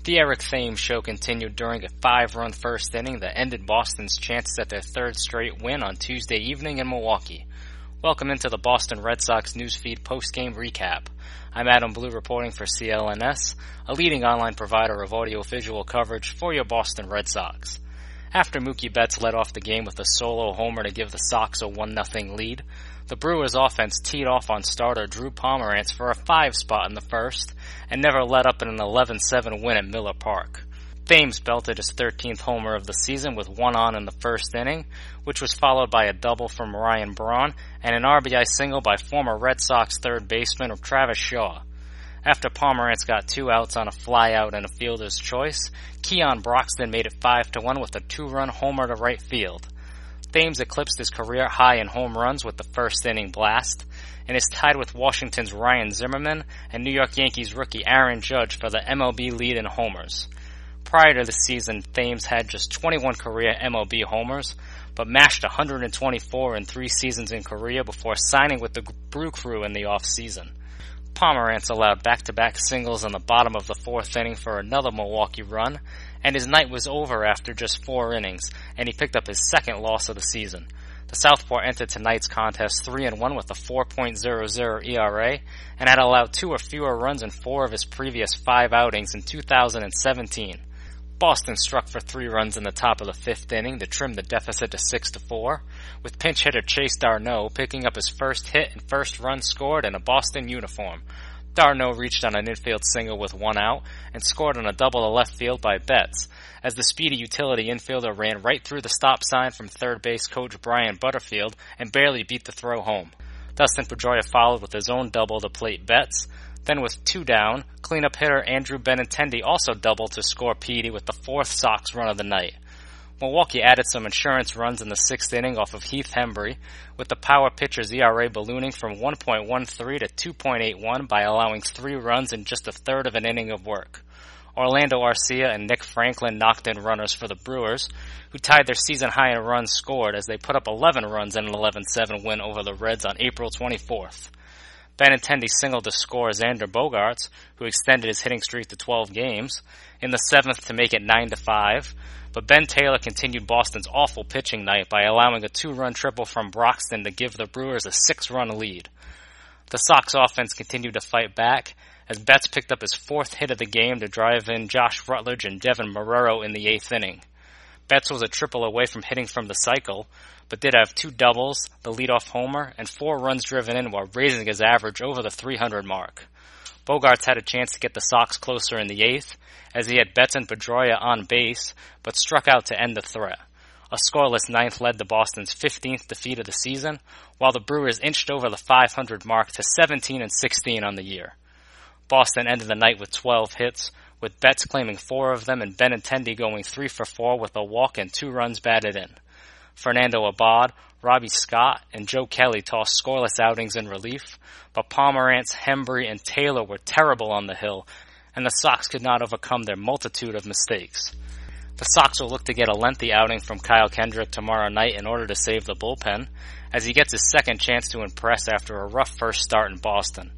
The Eric Thames show continued during a 5-run first inning that ended Boston's chances at their third straight win on Tuesday evening in Milwaukee. Welcome into the Boston Red Sox newsfeed post-game recap. I'm Adam Blue reporting for CLNS, a leading online provider of audio-visual coverage for your Boston Red Sox. After Mookie Betts led off the game with a solo homer to give the Sox a 1-0 lead, the Brewers offense teed off on starter Drew Pomeranz for a 5 spot in the first and never let up in an 11-7 win at Miller Park. Thames belted his 13th homer of the season with 1 on in the first inning, which was followed by a double from Ryan Braun and an RBI single by former Red Sox third baseman Travis Shaw. After Pomeranz got 2 outs on a flyout and a fielder's choice, Keon Broxton made it 5-1 with a 2-run homer to right field. Thames eclipsed his career high in home runs with the first inning blast, and is tied with Washington's Ryan Zimmerman and New York Yankees rookie Aaron Judge for the MLB lead in homers. Prior to the season, Thames had just 21 career MLB homers, but mashed 124 in 3 seasons in Korea before signing with the Brew Crew in the off-season. Pomeranz allowed back-to-back singles in the bottom of the 4th inning for another Milwaukee run, and his night was over after just 4 innings, and he picked up his second loss of the season. The Southpaw entered tonight's contest 3-1 with a 4.00 ERA, and had allowed 2 or fewer runs in 4 of his previous 5 outings in 2017. Boston struck for 3 runs in the top of the 5th inning to trim the deficit to 6-4, with pinch hitter Chase d'Arnaud picking up his first hit and first run scored in a Boston uniform. d'Arnaud reached on an infield single with 1 out and scored on a double to left field by Betts, as the speedy utility infielder ran right through the stop sign from third base coach Brian Butterfield and barely beat the throw home. Dustin Pedroia followed with his own double to plate Betts. Then with 2 down, cleanup hitter Andrew Benintendi also doubled to score Petey with the 4th Sox run of the night. Milwaukee added some insurance runs in the 6th inning off of Heath Hembree, with the power pitcher's ERA ballooning from 1.13 to 2.81 by allowing 3 runs in just a third of an inning of work. Orlando Arcia and Nick Franklin knocked in runners for the Brewers, who tied their season-high in runs scored as they put up 11 runs in an 11-7 win over the Reds on April 24th. Benintendi singled to score Xander Bogaerts, who extended his hitting streak to 12 games, in the 7th to make it 9-5, but Ben Taylor continued Boston's awful pitching night by allowing a 2-run triple from Broxton to give the Brewers a 6-run lead. The Sox offense continued to fight back, as Betts picked up his 4th hit of the game to drive in Josh Rutledge and Devin Marrero in the 8th inning. Betts was a triple away from hitting from the cycle, but did have 2 doubles, the leadoff homer, and 4 runs driven in while raising his average over the 300 mark. Bogaerts had a chance to get the Sox closer in the 8th, as he had Betts and Pedroia on base, but struck out to end the threat. A scoreless 9th led to Boston's 15th defeat of the season, while the Brewers inched over the 500 mark to 17-16 on the year. Boston ended the night with 12 hits, with Betts claiming 4 of them and Benintendi going 3 for 4 with a walk and 2 runs batted in. Fernando Abad, Robbie Scott, and Joe Kelly tossed scoreless outings in relief, but Pomeranz, Hembree, and Taylor were terrible on the hill, and the Sox could not overcome their multitude of mistakes. The Sox will look to get a lengthy outing from Kyle Kendrick tomorrow night in order to save the bullpen, as he gets his second chance to impress after a rough first start in Boston.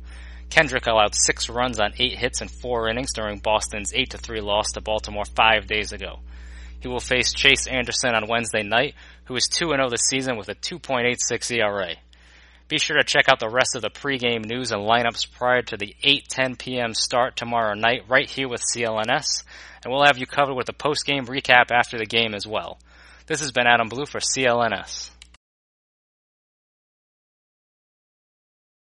Kendrick allowed 6 runs on 8 hits in 4 innings during Boston's 8-3 loss to Baltimore 5 days ago. He will face Chase Anderson on Wednesday night, who is 2-0 this season with a 2.86 ERA. Be sure to check out the rest of the pregame news and lineups prior to the 8:10 p.m. start tomorrow night right here with CLNS, and we'll have you covered with a postgame recap after the game as well. This has been Adam Blue for CLNS.